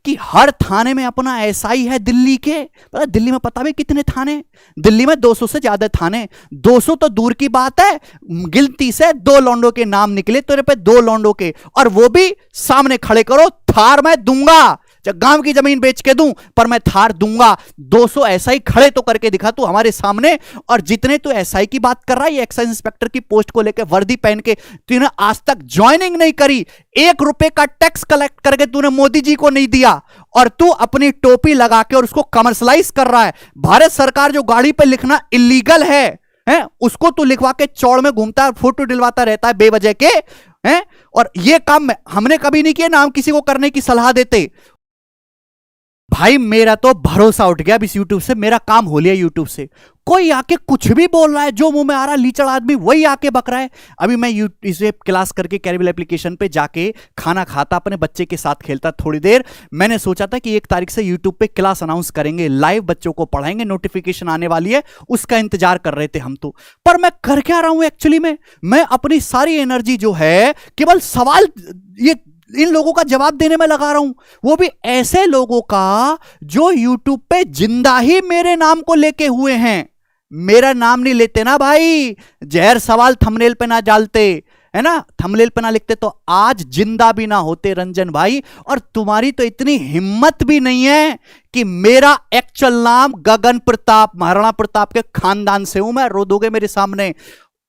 कि हर थाने में अपना एसआई है दिल्ली के। पता दिल्ली में पता भी कितने थाने, दिल्ली में 200 से ज्यादा थाने। 200 तो दूर की बात है, गिनती से 2 लौंडों के नाम निकले तेरे पे, 2 लौंडों के, और वो भी सामने खड़े करो। थार मैं दूंगा, गांव की जमीन बेच के दूं, पर मैं थार दूंगा। 200 एसआई खड़े तो करके दिखा तू हमारे सामने। और जितने तू एसआई की बात कर रहा है, ये एक्साइज इंस्पेक्टर की पोस्ट को लेकर वर्दी पहन के, तूने आज तक ज्वाइनिंग नहीं करी, 1 रुपए का टैक्स कलेक्ट करके तूने मोदी जी को नहीं दिया, और तू अपनी टोपी लगा के और उसको कमर्शलाइज कर रहा है। भारत सरकार जो गाड़ी पे लिखना इलीगल है उसको तू लिखवा के चौड़ में घूमता है, फोटो दिलवाता रहता है बेवजह के हैं। और ये काम हमने कभी नहीं किया ना, हम किसी को करने की सलाह देते। भाई मेरा तो भरोसा उठ गया अब इस यूट्यूब से, मेरा काम हो लिया यूट्यूब से। कोई आके कुछ भी बोल रहा है, जो मुंह में आ रहा है, लीचड़ आदमी वही आके बक रहा है। अभी मैं इसे क्लास करके कैरिबल एप्लीकेशन पे जाके खाना खाता, अपने बच्चे के साथ खेलता थोड़ी देर। मैंने सोचा था कि 1 तारीख से यूट्यूब पे क्लास अनाउंस करेंगे, लाइव बच्चों को पढ़ाएंगे, नोटिफिकेशन आने वाली है, उसका इंतजार कर रहे थे हम तो। पर मैं कर क्या रहा हूं एक्चुअली में, मैं अपनी सारी एनर्जी जो है केवल सवाल ये इन लोगों का जवाब देने में लगा रहा हूं, वो भी ऐसे लोगों का जो यूट्यूब पे जिंदा ही मेरे नाम को लेके हुए हैं। मेरा नाम नहीं लेते ना भाई, जहर सवाल थंबनेल पे ना डालते, है ना, थंबनेल पे ना लिखते तो आज जिंदा भी ना होते रंजन भाई। और तुम्हारी तो इतनी हिम्मत भी नहीं है कि मेरा एक्चुअल नाम गगन प्रताप, महाराणा प्रताप के खानदान से हूं मैं, रो दोगे मेरे सामने,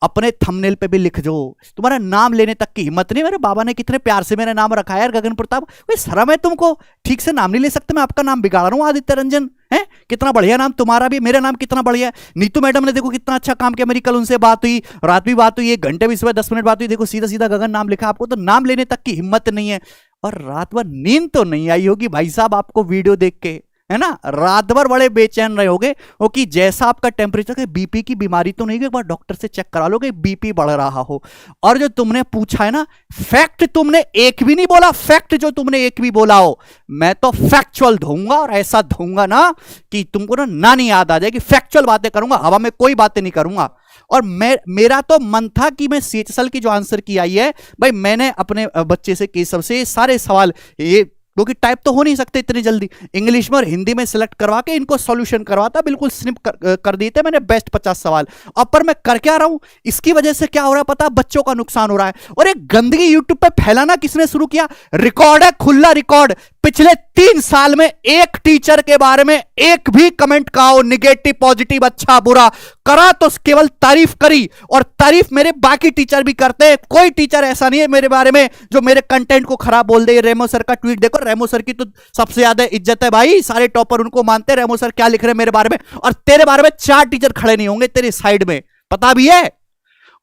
अपने थंबनेल पे भी लिख दो। तुम्हारा नाम लेने तक की हिम्मत नहीं। मेरे बाबा ने कितने प्यार से मेरा नाम रखा है यार, गगन प्रताप। भाई शर्म है तुमको, ठीक से नाम नहीं ले सकते, मैं आपका नाम बिगाड़ रहा हूं आदित्य रंजन है। कितना बढ़िया नाम तुम्हारा भी, मेरा नाम कितना बढ़िया है। नीतू मैडम ने देखो कितना अच्छा काम किया, मेरी कल उनसे बात हुई, रात भी बात हुई, 1 घंटे भी, सुबह 10 मिनट बात हुई, देखो सीधा सीधा गगन नाम लिखा। आपको तो नाम लेने तक की हिम्मत नहीं है। और रात भर नींद तो नहीं आई होगी भाई साहब आपको वीडियो देख के, है ना, रात भर बड़े बेचैन रहे होगे वो कि जैसा आपका टेम्परेचर है, बीपी की बीमारी तो नहीं, एक बार डॉक्टर से चेक करा लोगे बीपी बढ़ रहा हो। और जो तुमने पूछा है ना, फैक्ट तुमने एक भी नहीं बोला, फैक्ट जो तुमने एक भी बोला हो, मैं तो फैक्चुअल दूंगा और ऐसा दूंगा ना कि तुमको ना नहीं याद आ जाएगी। फैक्चुअल बातें करूंगा, हवा में कोई बातें नहीं करूंगा। और मेरा तो मन था कि मैं सीएचएसएल की जो आंसर की आई है भाई, मैंने अपने बच्चे से केशव से सारे सवाल, ये क्योंकि टाइप तो हो नहीं सकते इतनी जल्दी, इंग्लिश में और हिंदी में सिलेक्ट करवा के इनको सॉल्यूशन करवाता, बिल्कुल स्निप कर दिए थे मैंने बेस्ट 50 सवाल। अब पर मैं कर क्या रहा हूं, इसकी वजह से क्या हो रहा है पता, बच्चों का नुकसान हो रहा है। और एक गंदगी यूट्यूब पे फैलाना किसने शुरू किया, रिकॉर्ड है, खुला रिकॉर्ड, पिछले 3 साल में एक टीचर के बारे में एक भी कमेंट का हो, निगेटिव पॉजिटिव अच्छा बुरा करा तो केवल तारीफ करी, और तारीफ मेरे बाकी टीचर भी करते हैं। कोई टीचर ऐसा नहीं है मेरे बारे में जो मेरे कंटेंट को खराब बोल दे। रेमो सर का ट्वीट देखो, रेमो सर की तो सबसे ज्यादा इज्जत है भाई, सारे टॉपर उनको मानते हैं। रेमो सर क्या लिख रहे हैं मेरे बारे में, और तेरे बारे में 4 टीचर खड़े नहीं होंगे तेरे साइड में, पता भी है।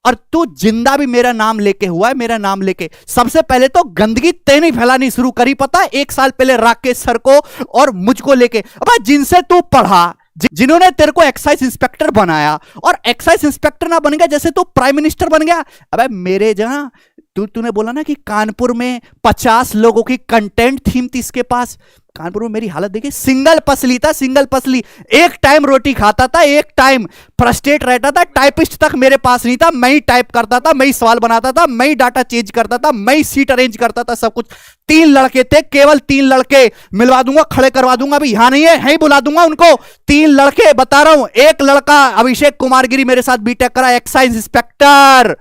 और तू जिंदा भी मेरा नाम लेके हुआ है, मेरा नाम लेके। सबसे पहले तो गंदगी तेने फैलानी शुरू करी पता, 1 साल पहले राकेश सर को और मुझको लेके। अब जिनसे तू पढ़ा, जिन्होंने तेरे को एक्साइज इंस्पेक्टर बनाया, और एक्साइज इंस्पेक्टर ना बन गया जैसे तू प्राइम मिनिस्टर बन गया। अबे मेरे जहां तूने बोला ना कि कानपुर में 50 लोगों की कंटेंट थीम थी इसके पास, कानपुर में मेरी हालत देखिए, सिंगल पसली था, सिंगल पसली, एक टाइम रोटी खाता था, एक टाइम फ्रस्ट्रेट रहता था, टाइपिस्ट तक मेरे पास नहीं था, मैं ही टाइप करता था, मैं ही सवाल बनाता था, मैं ही डाटा चेंज करता था, मैं ही सीट अरेंज करता था, सब कुछ। 3 लड़के थे, केवल 3 लड़के, मिलवा दूंगा, खड़े करवा दूंगा, अभी यहां नहीं है, बुला दूंगा उनको। 3 लड़के बता रहा हूं, एक लड़का अभिषेक कुमार गिरी मेरे साथ बीटेक करा, एक्साइज इंस्पेक्टर,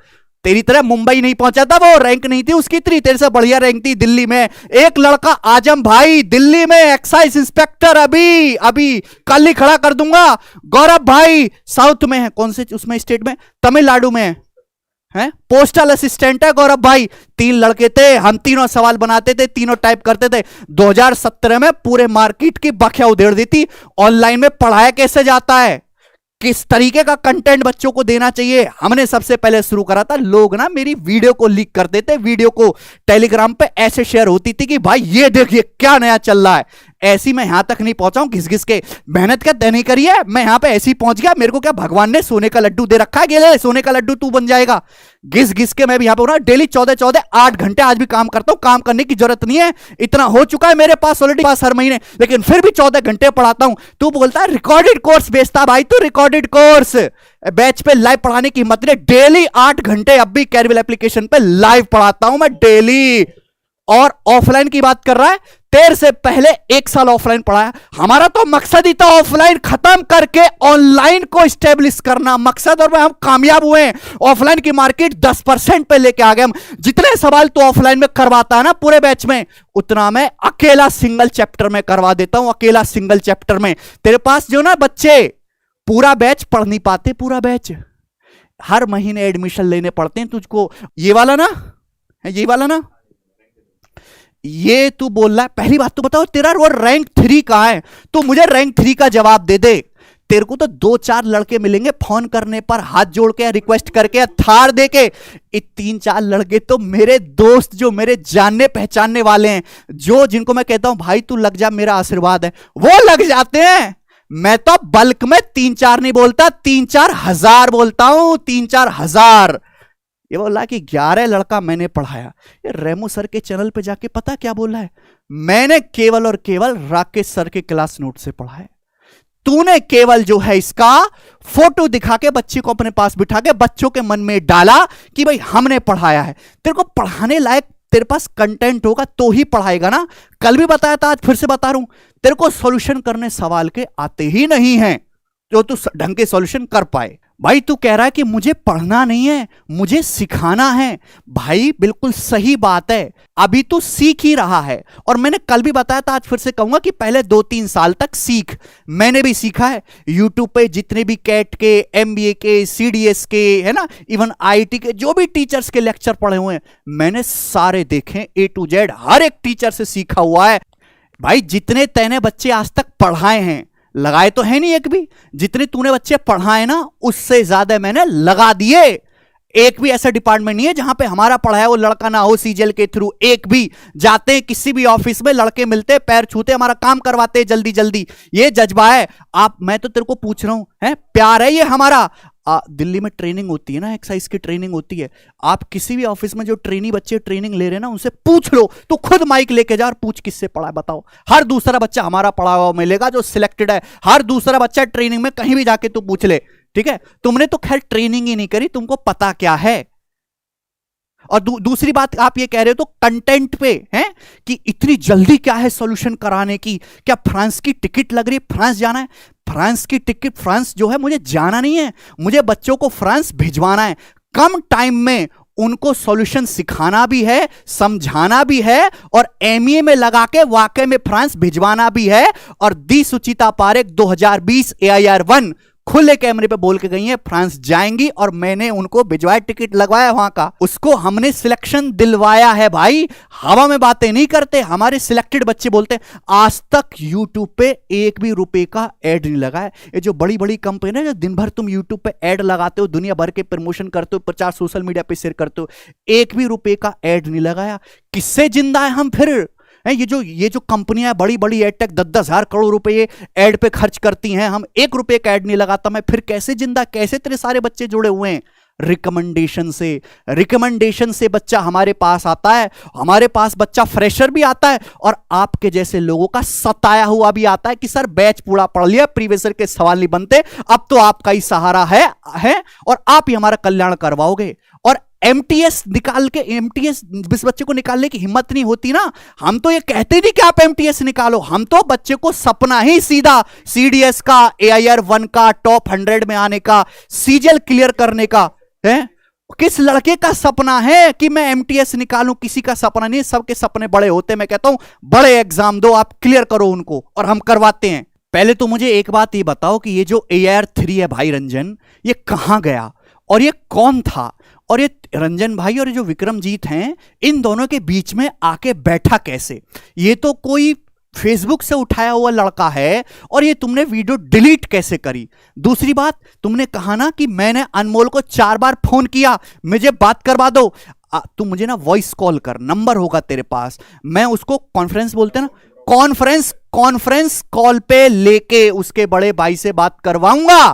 तेरी तरह मुंबई नहीं पहुंचा था वो, रैंक नहीं थी उसकी इतनी, तेरे से बढ़िया रैंक थी दिल्ली में। एक लड़का आजम भाई दिल्ली में एक्साइज इंस्पेक्टर, अभी कल ही खड़ा कर दूंगा। गौरव भाई साउथ में है, कौन से उसमें स्टेट में, तमिलनाडु में है, पोस्टल असिस्टेंट है गौरव भाई। 3 लड़के थे, हम तीनों सवाल बनाते थे, तीनों टाइप करते थे। 2017 में पूरे मार्केट की बखिया उधेड़ दी थी, ऑनलाइन में पढ़ाया कैसे जाता है, किस तरीके का कंटेंट बच्चों को देना चाहिए, हमने सबसे पहले शुरू करा था। लोग ना मेरी वीडियो को लीक कर देते, वीडियो को टेलीग्राम पे ऐसे शेयर होती थी कि भाई ये देखिए क्या नया चल रहा है। ऐसी मैं यहां तक नहीं पहुंचा हूं घिस घिस के, मेहनत क्या नहीं करी है, मैं यहां पे ऐसी पहुंच गया। मेरे को क्या भगवान ने सोने का लड्डू दे रखा है, गेले सोने का लड्डू तू बन जाएगा। घिस घिस के मैं भी यहां पे डेली 14 8 घंटे आज भी काम करता हूं, काम करने की जरूरत नहीं है, इतना हो चुका है मेरे पास ऑलरेडी पास हर महीने, लेकिन फिर भी 14 घंटे पढ़ाता हूं। तू बोलता है रिकॉर्डेड कोर्स बेचता भाई, तू रिकॉर्डेड कोर्स बैच पे लाइव पढ़ाने की हिम्मत नहीं। डेली 8 घंटे अब भी कैरिबल एप्लीकेशन पे लाइव पढ़ाता हूं मैं डेली। और ऑफलाइन की बात कर रहा है तेरे से पहले 1 साल ऑफलाइन पढ़ाया। हमारा तो मकसद ही था ऑफलाइन खत्म करके ऑनलाइन को स्टेब्लिश करना मकसद, और हम कामयाब हुए। ऑफलाइन की मार्केट 10% पे लेके आ गए हम। जितने सवाल तो ऑफलाइन में करवाता है ना पूरे बैच में, उतना मैं अकेला सिंगल चैप्टर में करवा देता हूं। अकेला सिंगल चैप्टर में तेरे पास जो ना बच्चे पूरा बैच पढ़ नहीं पाते, पूरा बैच हर महीने एडमिशन लेने पड़ते हैं तुझको। ये वाला ना, ये वाला ना, ये तू बोल रहा है। पहली बात तो बताओ तेरा वो रैंक 3 कहां है? तू मुझे रैंक 3 का जवाब दे दे। तेरे को तो 2-4 लड़के मिलेंगे फोन करने पर, हाथ जोड़ के, रिक्वेस्ट करके, थार दे के। 3-4 लड़के तो मेरे दोस्त, जो मेरे जानने पहचानने वाले हैं, जो जिनको मैं कहता हूं भाई तू लग जा, मेरा आशीर्वाद है, वो लग जाते हैं। मैं तो बल्क में 3-4 नहीं बोलता, 3-4 हजार बोलता हूं, 3-4 हजार। ये बोला कि 11 लड़का मैंने पढ़ाया। ये रेमो सर के चैनल पे जाके पता क्या बोला है? मैंने केवल और केवल राकेश सर के क्लास नोट से पढ़ा है। तूने केवल जो है इसका फोटो दिखा के बच्चे को अपने पास बिठा के बच्चों के मन में डाला कि भाई हमने पढ़ाया है। तेरे को पढ़ाने लायक तेरे पास कंटेंट होगा तो ही पढ़ाएगा ना। कल भी बताया था, आज फिर से बता रहा हूं, तेरे को सॉल्यूशन करने सवाल के आते ही नहीं है जो तू ढंग के सॉल्यूशन कर पाए। भाई तू कह रहा है कि मुझे पढ़ना नहीं है, मुझे सिखाना है। भाई बिल्कुल सही बात है, अभी तू सीख ही रहा है। और मैंने कल भी बताया था, आज फिर से कहूंगा कि पहले 2-3 साल तक सीख। मैंने भी सीखा है यूट्यूब पे, जितने भी कैट के, एमबीए के, सीडीएस के, है ना, इवन आईटी के जो भी टीचर्स के लेक्चर पढ़े हुए हैं मैंने सारे देखे, A to Z हर एक टीचर से सीखा हुआ है। भाई जितने तैने बच्चे आज तक पढ़ाए हैं, लगाए तो है नहीं एक भी, जितने तूने बच्चे पढ़ाए ना उससे ज्यादा मैंने लगा दिए। एक भी ऐसा डिपार्टमेंट नहीं है जहां पे हमारा पढ़ाया वो लड़का ना हो सीजीएल के थ्रू। एक भी जाते हैं किसी भी ऑफिस में, लड़के मिलते, पैर छूते, हमारा काम करवाते जल्दी जल्दी। ये जज्बा है। आप, मैं तो तेरे को पूछ रहा हूं, है प्यार है ये हमारा। दिल्ली में ट्रेनिंग होती है ना, एक्सरसाइज की ट्रेनिंग होती है। आप किसी भी ऑफिस में जो ट्रेनी बच्चे ट्रेनिंग ले रहे हैं ना, उनसे पूछ लो। तो खुद माइक लेके जा और पूछ किससे पढ़ा है बताओ। हर दूसरा बच्चा हमारा पढ़ा हुआ मिलेगा जो सिलेक्टेड है। हर दूसरा बच्चा ट्रेनिंग में कहीं भी जाके तू पूछ ले, ठीक है। तुमने तो खैर ट्रेनिंग ही नहीं करी, तुमको पता क्या है। और दूसरी बात आप ये कह रहे हो तो कंटेंट पे हैं कि इतनी जल्दी क्या है सॉल्यूशन कराने की? क्या फ्रांस की टिकट लग रही है? फ्रांस जाना है? फ्रांस की टिकट, फ्रांस जो है मुझे जाना नहीं है, मुझे बच्चों को फ्रांस भिजवाना है। कम टाइम में उनको सॉल्यूशन सिखाना भी है, समझाना भी है, और एमईए में लगा के वाकई में फ्रांस भिजवाना भी है। और दी सुचिता पारेख 2020 AIR1 खुले कैमरे पे बोल के गई है फ्रांस जाएंगी, और मैंने उनको भिजवाया, टिकट लगवाया वहां का, उसको हमने सिलेक्शन दिलवाया है। भाई हवा में बातें नहीं करते, हमारे सिलेक्टेड बच्चे बोलते हैं। आज तक यूट्यूब पे एक भी रुपए का एड नहीं लगा है। ये जो बड़ी बड़ी कंपनी है, जो दिन भर तुम यूट्यूब पे एड लगाते हो, दुनिया भर के प्रमोशन करते हो, प्रचार सोशल मीडिया पे शेयर करते हो, एक भी रुपए का एड नहीं लगाया। किससे जिंदा है हम फिर? ये जो कंपनियां बड़ी बड़ी एड टेक 10-10 हजार करोड़ रुपए एड पे खर्च करती हैं, हम 1 रुपए का एड नहीं लगाता, मैं फिर कैसे जिंदा, कैसे तेरे सारे बच्चे जुड़े हुए हैं? रिकमेंडेशन से बच्चा हमारे पास आता है। हमारे पास बच्चा फ्रेशर भी आता है और आपके जैसे लोगों का सताया हुआ भी आता है कि सर बैच पूरा पढ़ लिया, प्रीवियस ईयर के सवाल नहीं बनते, अब तो आपका ही सहारा है और आप ही हमारा कल्याण करवाओगे। और एमटीएस निकाल के, एमटीएस इस बच्चे को निकालने की हिम्मत नहीं होती ना। हम तो ये कहते नहीं कि आप एमटीएस निकालो, हम तो बच्चे को सपना ही सीधा सीडीएस का, AIR1 का, टॉप 100 में आने का, सीजीएल क्लियर करने का है। किस लड़के का सपना है कि मैं एमटीएस निकालूं? किसी का सपना नहीं, सबके सपने बड़े होते। मैं कहता हूं बड़े एग्जाम दो, आप क्लियर करो उनको, और हम करवाते हैं। पहले तो मुझे एक बात ये बताओ कि ये जो AIR3 है भाई रंजन, ये कहां गया और ये कौन था? और ये रंजन भाई और ये जो विक्रमजीत हैं, इन दोनों के बीच में आके बैठा कैसे? ये तो कोई फेसबुक से उठाया हुआ लड़का है, और ये तुमने वीडियो डिलीट कैसे करी? दूसरी बात, तुमने कहा ना कि मैंने अनमोल को 4 बार फोन किया, मुझे बात करवा दो। तू मुझे ना वॉइस कॉल कर, नंबर होगा तेरे पास, मैं उसको कॉन्फ्रेंस बोलते ना, कॉन्फ्रेंस कॉल पे लेके उसके बड़े भाई से बात करवाऊंगा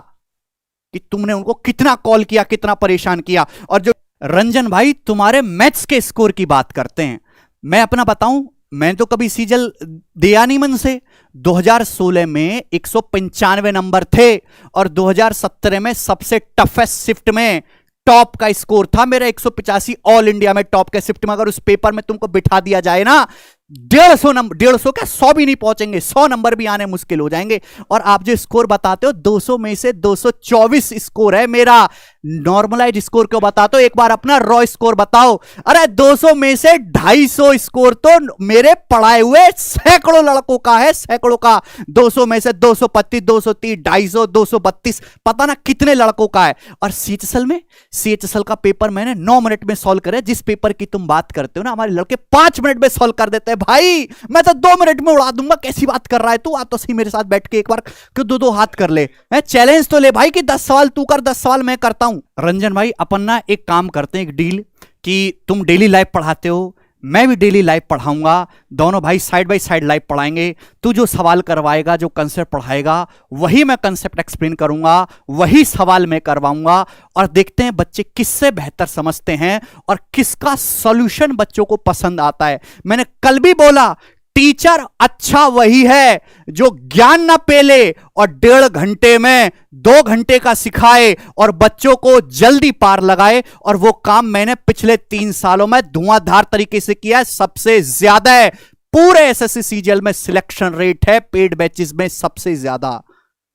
कि तुमने उनको कितना कॉल किया, कितना परेशान किया। और जो रंजन भाई तुम्हारे मैथ्स के स्कोर की बात करते हैं, मैं अपना बताऊं, मैं तो कभी सीजल दिया नहीं मन से। 2016 में 195 नंबर थे और 2017 में सबसे टफेस्ट शिफ्ट में टॉप का स्कोर था मेरा 185 ऑल इंडिया में टॉप के शिफ्ट में। अगर उस पेपर में तुमको बिठा दिया जाए ना 150 नंबर, 150 क्या 100 भी नहीं पहुंचेंगे, 100 नंबर भी आने मुश्किल हो जाएंगे। और आप जो स्कोर बताते हो 200 में से 224 स्कोर है मेरा। नॉर्मलाइज स्कोर क्यों बताते हो, एक बार अपना रॉ स्कोर बताओ। अरे 200 में से 250 स्कोर तो मेरे पढ़ाए हुए सैकड़ों लड़कों का है, सैकड़ों का। 200 में से 225, 230, 250, 232, पता ना कितने लड़कों का है। और सीएचएसएल का पेपर मैंने 9 मिनट में सॉल्व करे। जिस पेपर की तुम बात करते हो ना, हमारे लड़के 5 मिनट में सॉल्व कर देते हैं भाई। मैं तो 2 मिनट में उड़ा दूंगा। कैसी बात कर रहा है तू? आ तो सही मेरे साथ बैठ के एक बार क्यों दो हाथ कर ले, चैलेंज तो ले भाई कि 10 सवाल तू कर, 10 सवाल मैं करता हूं। रंजन भाई अपन ना एक काम करते हैं, एक डील, कि तुम डेली लाइव पढ़ाते हो, मैं भी डेली लाइव पढ़ाऊंगा, दोनों भाई साइड बाय साइड लाइव पढ़ाएंगे। तू जो सवाल करवाएगा, जो कंसेप्ट पढ़ाएगा, वही मैं कंसेप्ट एक्सप्लेन करूंगा, वही सवाल मैं करवाऊंगा। और देखते हैं बच्चे किससे बेहतर समझते हैं और किसका सॉल्यूशन बच्चों को पसंद आता है। मैंने कल भी बोला, टीचर अच्छा वही है जो ज्ञान ना पेले और 1.5 घंटे में 2 घंटे का सिखाए और बच्चों को जल्दी पार लगाए। और वो काम मैंने पिछले 3 सालों में धुआंधार तरीके से किया है, सबसे ज्यादा है। पूरे एसएससी सीजीएल में सिलेक्शन रेट है पेड बैचेस में सबसे ज्यादा।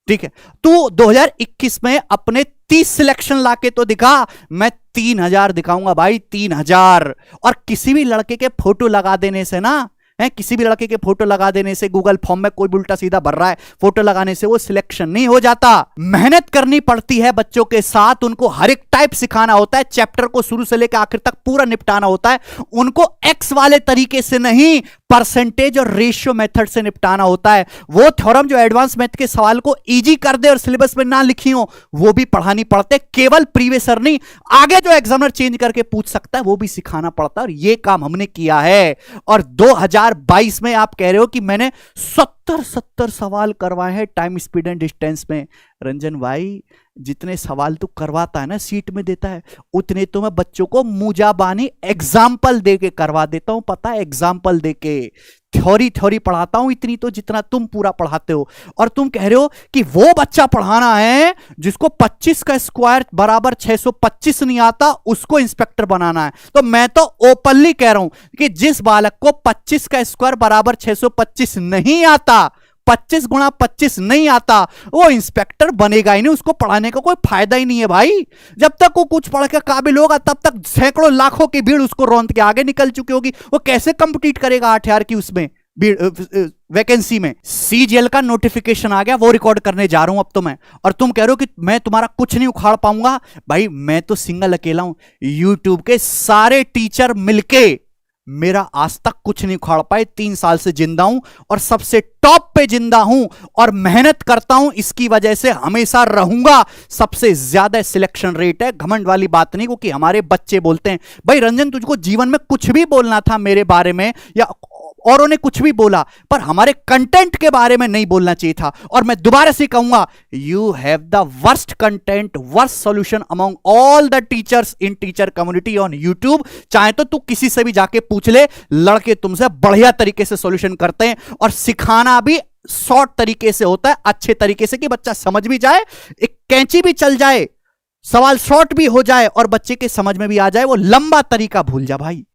ठीक है, तू 2021 में अपने 30 सिलेक्शन लाके तो दिखा, मैं 3000 दिखाऊंगा भाई, 3000। और किसी भी लड़के के फोटो लगा देने से ना, किसी भी लड़के के फोटो लगा देने से, गूगल फॉर्म में कोई भी उल्टा सीधा भर रहा है, फोटो लगाने से वो सिलेक्शन नहीं हो जाता। मेहनत करनी पड़ती है बच्चों के साथ, उनको हर एक टाइप सिखाना होता है, चैप्टर को शुरू से लेकर आखिर तक पूरा निपटाना होता है। उनको एक्स वाले तरीके से नहीं, परसेंटेज और रेशियो मेथड से निपटाना होता है। वो थ्योरम जो एडवांस मैथ के सवाल को इजी कर दे और सिलेबस में ना लिखी हो, वो भी पढ़ानी पड़ते। केवल प्रीवियसर नहीं, आगे जो एग्जामिनर चेंज करके पूछ सकता है वो भी सिखाना पड़ता है। और ये काम हमने किया है। और 2022 में आप कह रहे हो कि मैंने 70 सवाल करवाए हैं टाइम, स्पीड एंड डिस्टेंस में। रंजन भाई, जितने सवाल तू करवाता है ना, सीट में देता है, उतने तो मैं बच्चों को मुजाबानी एग्जाम्पल देके करवा देता हूं। पता है, एग्जाम्पल देके थ्योरी पढ़ाता हूं, इतनी तो जितना तुम पूरा पढ़ाते हो। और तुम कह रहे हो कि वो बच्चा पढ़ाना है जिसको 25 का स्क्वायर बराबर 625 नहीं आता, उसको इंस्पेक्टर बनाना है। तो मैं तो ओपनली कह रहा हूं कि जिस बालक को 25 का स्क्वायर बराबर 625 नहीं आता, 25 गुणा 25 नहीं आता, वो इंस्पेक्टर बनेगा ही नहीं। उसको पढ़ाने का कोई फायदा ही नहीं है भाई। जब तक वो कुछ पढ़ के काबिल होगा, तब तक सैकड़ों लाखों की भीड़ उसको रौंद के आगे निकल चुकी होगी। वो कैसे कंपीट करेगा 8 यार की उसमें वैकेंसी में। सीजीएल का नोटिफिकेशन आ गया, वो रिकॉर्ड करने जा रहा हूं अब तो मैं। और तुम कह रहे हो कि मैं तुम्हारा कुछ नहीं उखाड़ पाऊंगा। भाई मैं तो सिंगल अकेला हूं, यूट्यूब के सारे टीचर मिलके मेरा आज तक कुछ नहीं उखाड़ पाए। 3 साल से जिंदा हूं और सबसे टॉप पे जिंदा हूं और मेहनत करता हूं, इसकी वजह से हमेशा रहूंगा। सबसे ज्यादा सिलेक्शन रेट है, घमंड वाली बात नहीं। क्योंकि हमारे बच्चे बोलते हैं, भाई रंजन तुझको जीवन में कुछ भी बोलना था मेरे बारे में, या औरों ने कुछ भी बोला, पर हमारे कंटेंट के बारे में नहीं बोलना चाहिए था। और मैं दोबारा से कहूंगा, you have the worst content, worst solution among all the teachers in teacher community on YouTube. चाहे तो तू किसी से भी जाके पूछ ले, लड़के तुमसे बढ़िया तरीके से सॉल्यूशन करते हैं। और सिखाना भी शॉर्ट तरीके से होता है, अच्छे तरीके से, कि बच्चा समझ भी जाए, एक कैंची भी चल जाए, सवाल शॉर्ट भी हो जाए और बच्चे के समझ में भी आ जाए, वो लंबा तरीका भूल जा भाई।